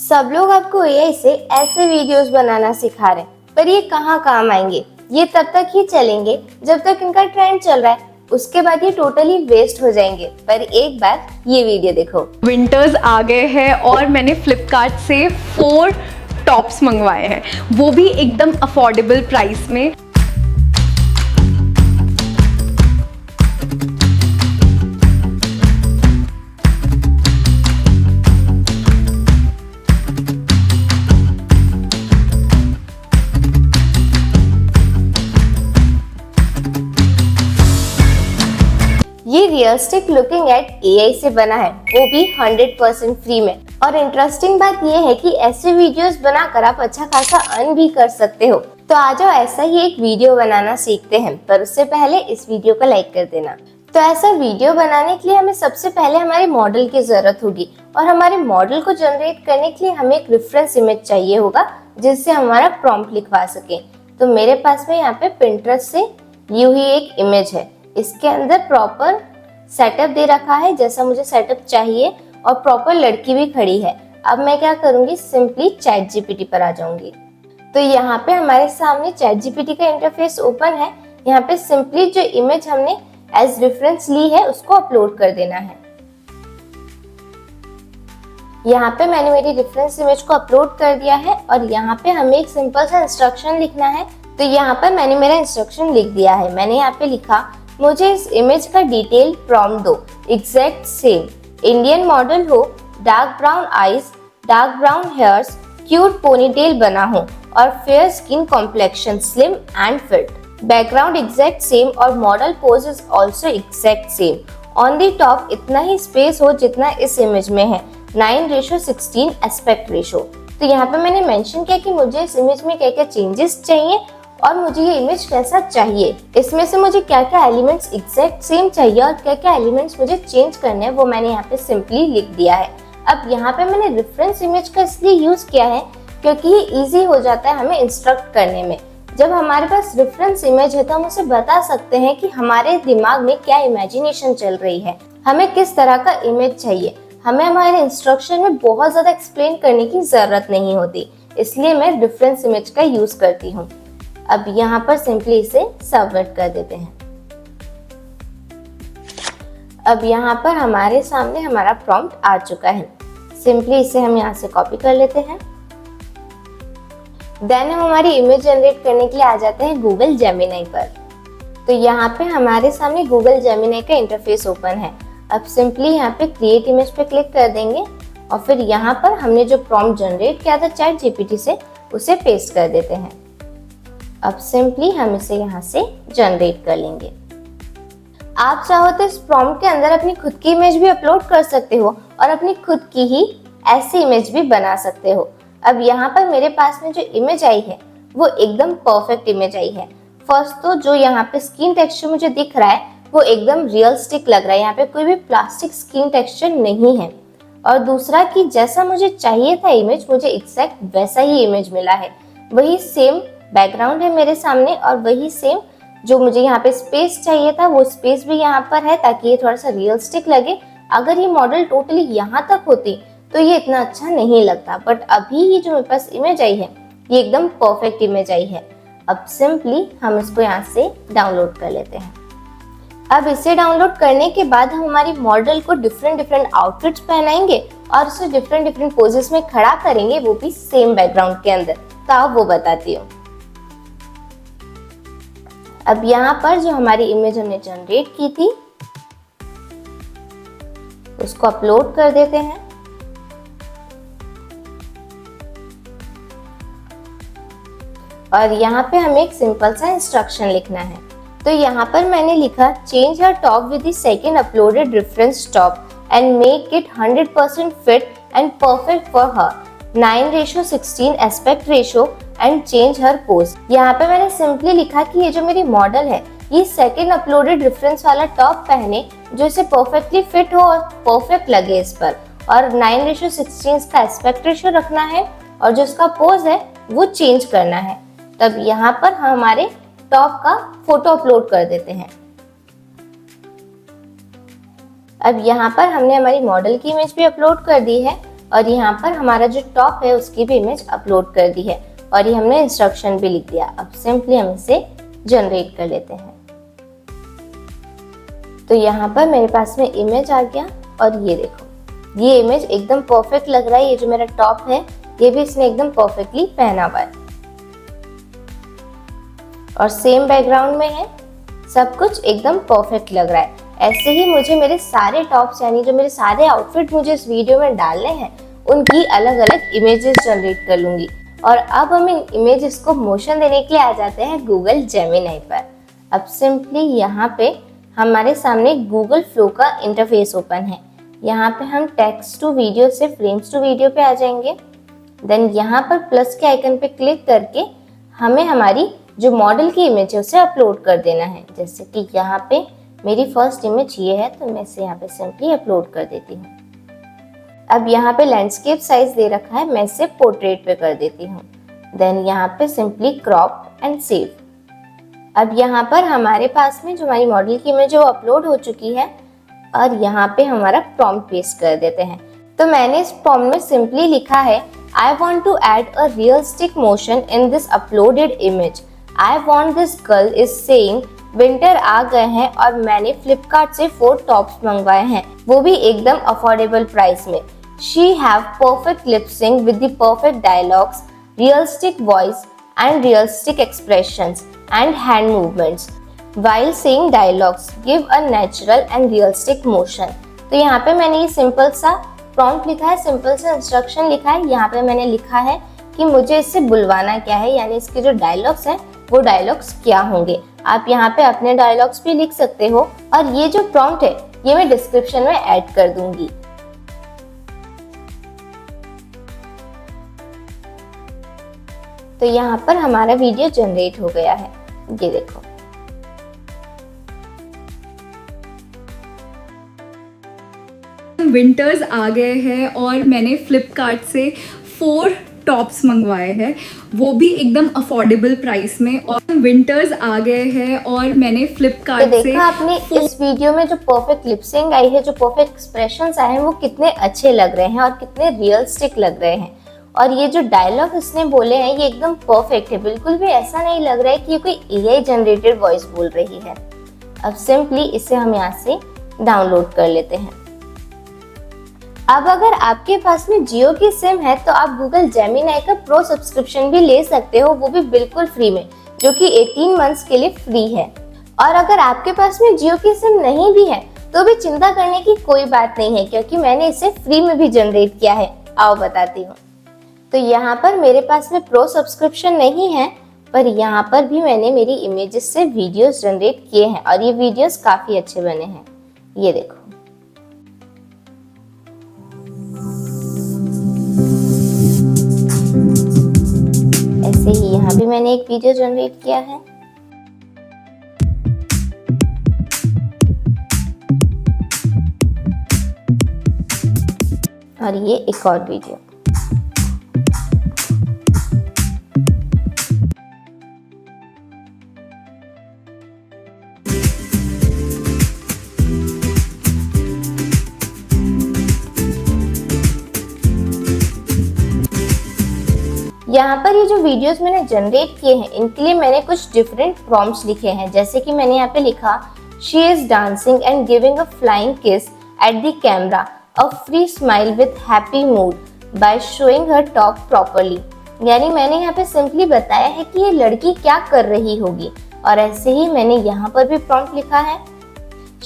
सब लोग आपको एआई से ऐसे वीडियोस बनाना सिखा रहे हैं, पर ये कहाँ काम आएंगे? ये तब तक ही चलेंगे जब तक इनका ट्रेंड चल रहा है, उसके बाद ये टोटली वेस्ट हो जाएंगे। पर एक बार ये वीडियो देखो। विंटर्स आ गए हैं और मैंने फ्लिपकार्ट से 4 टॉप्स मंगवाए हैं, वो भी एकदम अफोर्डेबल प्राइस में। ये रियलिस्टिक लुकिंग एट एआई से बना है, वो भी 100% फ्री में। और इंटरेस्टिंग बात ये है कि ऐसे वीडियोस बनाकर आप अच्छा खासा अर्न भी कर सकते हो। तो आ जाओ ऐसा ही एक वीडियो बनाना सीखते हैं, पर उससे पहले इस वीडियो को लाइक कर देना। तो ऐसा वीडियो बनाने के लिए हमें सबसे पहले हमारे मॉडल की जरूरत होगी, और हमारे मॉडल को जनरेट करने के लिए हमें एक रेफरेंस इमेज चाहिए होगा जिससे हमारा प्रॉम्प्ट लिखवा सके। तो मेरे पास में यहाँ पे पिंटरेस्ट से यूं ही एक इमेज है, इसके अंदर प्रॉपर सेटअप दे रखा है जैसा मुझे सेटअप चाहिए, और प्रॉपर लड़की भी खड़ी है। अब मैं क्या करूंगी, सिंपली चैट जीपीटी पर आ जाऊंगी। तो यहाँ पे हमारे सामने चैट जीपीटी का इंटरफेस ओपन है। यहाँ पे सिंपली जो इमेज हमने एज रेफरेंस ली है उसको अपलोड कर देना है। यहाँ पे मैंने मेरी रेफरेंस इमेज को अपलोड कर दिया है, और यहाँ पे हमें एक सिंपल सा इंस्ट्रक्शन लिखना है। तो यहाँ पर मैंने मेरा इंस्ट्रक्शन लिख दिया है। मैंने यहाँ पे लिखा, मुझे इस इमेज का डिटेल प्रॉम्प्ट दो, एग्जैक्ट सेम, इंडियन मॉडल हो, dark brown eyes, dark brown hairs, cute ponytail बना हो, और fair skin complexion, slim and fit, background exact same, और model pose is also exact same. On the top इतना ही space हो जितना इस इमेज में है, 9:16 एस्पेक्ट रेशो। तो यहाँ पे मैंने मेंशन किया कि मुझे इस इमेज में क्या क्या चेंजेस चाहिए और मुझे ये इमेज कैसा चाहिए। इसमें से मुझे क्या क्या एलिमेंट्स एग्जैक्ट सेम चाहिए और क्या क्या एलिमेंट्स मुझे चेंज करने हैं, वो मैंने यहाँ पे सिंपली लिख दिया है। अब यहाँ पे मैंने रेफरेंस इमेज का इसलिए यूज किया है क्योंकि ये इजी हो जाता है हमें इंस्ट्रक्ट करने में। जब हमारे पास रेफरेंस इमेज है तो हम उसे बता सकते हैं कि हमारे दिमाग में क्या इमेजिनेशन चल रही है, हमें किस तरह का इमेज चाहिए। हमें हमारे इंस्ट्रक्शन में बहुत ज्यादा एक्सप्लेन करने की जरूरत नहीं होती, इसलिए मैं रेफरेंस इमेज का यूज करती हूँ। अब यहाँ पर सिंपली इसे सबमिट कर देते हैं। अब यहाँ पर हमारे सामने हमारा प्रॉम्प्ट आ चुका है। सिंपली इसे हम यहाँ से कॉपी कर लेते हैं। देन हम हमारी इमेज जनरेट करने के लिए आ जाते हैं गूगल जेमिनी पर। तो यहाँ पे हमारे सामने गूगल जेमिनी का इंटरफेस ओपन है। अब सिंपली यहाँ पे क्रिएट इमेज पे क्लिक कर देंगे, और फिर यहाँ पर हमने जो प्रॉम्प्ट जनरेट किया था चैट जीपीटी से, उसे पेस्ट कर देते हैं। अब सिंपली हम इसे यहाँ से जनरेट कर लेंगे। आप चाहो तो इस प्रॉम्प्ट के अंदर अपनी खुद की इमेज भी अपलोड कर सकते हो और अपनी खुद की ही ऐसी इमेज भी बना सकते हो। अब यहाँ पर मेरे पास में जो इमेज आई है वो एकदम परफेक्ट इमेज आई है। फर्स्ट तो जो यहाँ पे स्किन टेक्सचर मुझे दिख रहा है वो एकदम रियलिस्टिक लग रहा है, यहाँ पे कोई भी प्लास्टिक स्किन टेक्सचर नहीं है। और दूसरा कि जैसा मुझे चाहिए था इमेज, मुझे एग्जैक्ट वैसा ही इमेज मिला है। वही सेम बैकग्राउंड है मेरे सामने, और वही सेम जो मुझे यहाँ पे स्पेस चाहिए था वो स्पेस भी यहाँ पर है, ताकि ये थोड़ा सा रियलिस्टिक लगे। अगर ये मॉडल टोटली यहाँ तक होती तो ये इतना अच्छा नहीं लगता, बट अभी ये जो मेरे पास इमेज आई है ये एकदम परफेक्ट इमेज आई है। अब सिंपली हम इसको यहाँ से डाउनलोड कर लेते हैं। अब इसे डाउनलोड करने के बाद हम हमारी मॉडल को डिफरेंट आउटफिट्स पहनाएंगे और उसे डिफरेंट पोजेस में खड़ा करेंगे, वो भी सेम बैकग्राउंड के अंदर। तो आप वो बताती हूँ। अब यहाँ पर जो हमारी इमेज हमने जनरेट की थी उसको अपलोड कर देते हैं। और यहाँ पे हमें एक सिंपल सा इंस्ट्रक्शन लिखना है। तो यहाँ पर मैंने लिखा, change her top with the second uploaded reference top and make it 100% fit and perfect for her, 9:16 aspect ratio and change her pose. यहाँ पे मैंने सिंपली लिखा कि ये जो मेरी मॉडल है ये सेकंड अपलोडेड रेफरेंस वाला टॉप पहने जो इसे परफेक्टली फिट हो और परफेक्ट लगे इस पर, और 9:16 का एस्पेक्ट रेशो रखना है, और जो इसका पोज है वो चेंज करना है। तब यहाँ पर हम हमारे टॉप का फोटो अपलोड कर देते हैं। अब यहाँ पर हमने हमारी मॉडल की इमेज भी अपलोड कर दी है। और यहाँ पर हमारा जो टॉप है उसकी भी इमेज अपलोड कर दी है और ये हमने इंस्ट्रक्शन भी लिख दिया। अब सिंपली हम इसे जनरेट कर लेते हैं। तो यहाँ पर मेरे पास में इमेज आ गया और ये देखो, ये इमेज एकदम परफेक्ट लग रहा है। ये जो मेरा टॉप है ये भी इसने एकदम परफेक्टली पहना हुआ है और सेम बैकग्राउंड में है, सब कुछ एकदम परफेक्ट लग रहा है। ऐसे ही मुझे मेरे सारे टॉप्स यानी जो मेरे सारे आउटफिट मुझे इस वीडियो में डालने हैं उनकी अलग अलग इमेजेस जनरेट कर लूंगी। और अब हम इन इमेजेस को मोशन देने के लिए आ जाते हैं गूगल जेमिनी पर। अब सिंपली यहाँ पे हमारे सामने गूगल फ्लो का इंटरफेस ओपन है। यहाँ पे हम टेक्स्ट टू वीडियो से फ्रेम्स टू वीडियो पे आ जाएंगे। देन यहाँ पर प्लस के आइकन पे क्लिक करके हमें हमारी जो मॉडल की इमेज है उसे अपलोड कर देना है। जैसे कि यहाँ पे मेरी फर्स्ट इमेज ये है तो मैं इसे यहाँ पे सिंपली अपलोड कर देती हूँ। अब यहाँ पे लैंडस्केप साइज दे रखा है, मैं इसे पोर्ट्रेट पे कर देती हूँ। देन यहाँ पे सिंपली क्रॉप एंड सेव। अब यहाँ पर हमारे पास में जो हमारी मॉडल की इमेज है वो अपलोड हो चुकी है और यहाँ पे हमारा प्रॉम्प्ट पेस्ट कर देते हैं। तो मैंने इस प्रॉम्प्ट में सिंपली लिखा है I want to add a realistic motion in this uploaded image. I want this girl is saying winter आ गए हैं और मैंने फ्लिपकार्ट से 4 टॉप्स मंगवाए हैं, वो भी एकदम अफोर्डेबल प्राइस में। She have perfect lip sync with the perfect dialogues, realistic voice and realistic expressions and hand movements. While saying dialogues, give a natural and realistic motion. तो यहाँ पे मैंने ये सिंपल सा प्रॉम्प्ट लिखा है, सिंपल सा इंस्ट्रक्शन लिखा है। यहाँ पे मैंने लिखा है कि मुझे इससे बुलवाना क्या है, यानी इसके जो डायलॉग्स हैं वो डायलॉग्स क्या होंगे। आप यहाँ पे अपने डायलॉग्स भी लिख सकते हो और ये जो प्रॉम्प्ट है ये मैं डिस्क्रिप्शन में ऐड कर दूंगी। तो यहाँ पर हमारा वीडियो जनरेट हो गया है, ये देखो। विंटर्स आ गए हैं और मैंने फ्लिपकार्ट से 4 टॉप्स मंगवाए हैं, वो भी एकदम अफोर्डेबल प्राइस में। और विंटर्स आ गए हैं और मैंने फ्लिपकार्ट तो देखा आपने इस वीडियो में जो परफेक्ट लिपसिंग आई है, जो परफेक्ट एक्सप्रेशंस आए हैं वो कितने अच्छे लग रहे हैं और कितने रियलिस्टिक लग रहे हैं। और ये जो डायलॉग इसने बोले हैं ये एकदम परफेक्ट है, बिल्कुल भी ऐसा नहीं लग रहा है कि ये कोई एआई जनरेटेड वॉइस बोल रही है। अब सिंपली इसे हम यहाँ से डाउनलोड कर लेते हैं। अब अगर आपके पास में जियो की सिम है तो आप गूगल जेमिनी का प्रो सब्सक्रिप्शन भी ले सकते हो, वो भी बिल्कुल फ्री में, जो कि 18 मंथ्स के लिए फ्री है। और अगर आपके पास में जियो की सिम नहीं भी है तो भी चिंता करने की कोई बात नहीं है, क्योंकि मैंने इसे फ्री में भी जनरेट किया है। आओ बताती हूँ। तो यहाँ पर मेरे पास में प्रो सब्सक्रिप्शन नहीं है, पर यहाँ पर भी मैंने मेरी इमेजेस से वीडियोस जनरेट किए हैं और ये वीडियोस काफी अच्छे बने हैं। ये देखो, ऐसे ही यहाँ भी मैंने एक वीडियो जनरेट किया है। और ये एक और वीडियो। यहाँ पर ये जो वीडियोस मैंने जनरेट किए हैं इनके लिए मैंने कुछ डिफरेंट प्रॉम्प्ट्स लिखे हैं। जैसे कि मैंने यहाँ पे लिखा she is dancing and giving a flying kiss at the camera, a free smile with happy mood by showing her top properly. यानी मैंने यहाँ पे सिंपली बताया है कि ये लड़की क्या कर रही होगी। और ऐसे ही मैंने यहाँ पर भी प्रॉम्प्ट लिखा है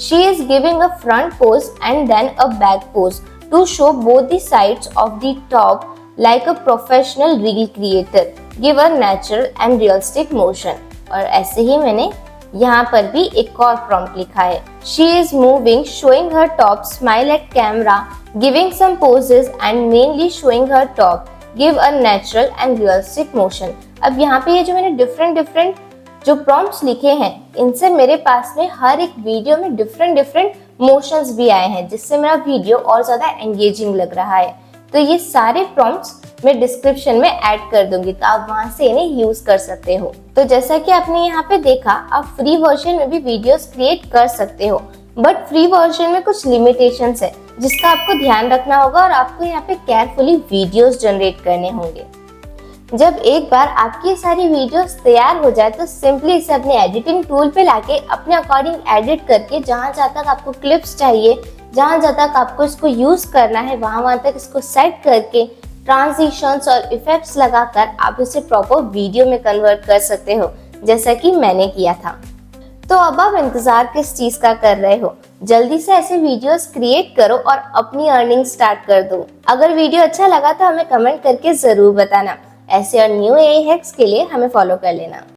she is giving a front pose and then a back pose to show both the sides of the top like a professional reel creator, give a natural and realistic motion। और ऐसे ही मैंने यहाँ पर भी एक और prompt लिखा है she is moving, showing her top, smile at camera, giving some poses and mainly showing her top, give a natural and realistic motion। अब यहाँ पे ये जो मैंने डिफरेंट जो prompts लिखे हैं इनसे मेरे पास में हर एक वीडियो में डिफरेंट मोशंस भी आए हैं, जिससे मेरा वीडियो और ज्यादा एंगेजिंग लग रहा है। तो ये सारे प्रॉम्प्ट्स मैं डिस्क्रिप्शन में ऐड कर दूंगी, तो आप वहां से इन्हें यूज कर सकते हो। तो जैसा कि आपने यहाँ पे देखा, आप फ्री वर्जन में भी वीडियोस क्रिएट कर सकते हो, बट फ्री वर्जन में कुछ लिमिटेशंस है। जिसका आपको ध्यान रखना होगा और आपको यहाँ पे केयरफुली वीडियोस जनरेट करने होंगे। जब एक बार आपकी ये सारी वीडियोस तैयार हो जाए तो सिंपली इसे अपने एडिटिंग टूल पे लाके अपने अकॉर्डिंग एडिट करके जहाँ तक आपको क्लिप्स चाहिए, जहाँ तक आपको इसको यूज करना है, वहाँ तक इसको सेट करके ट्रांजिशंस और इफेक्ट्स लगाकर आप इसे प्रॉपर वीडियो में कन्वर्ट कर सकते हो, जैसा कि मैंने किया था। तो अब आप इंतजार किस चीज का कर रहे हो? जल्दी से ऐसे वीडियोस क्रिएट करो और अपनी अर्निंग स्टार्ट कर दो। अगर वीडियो अच्छा लगा तो हमें कमेंट करके जरूर बताना। ऐसे और न्यू एआई हैक्स के लिए हमें फॉलो कर लेना।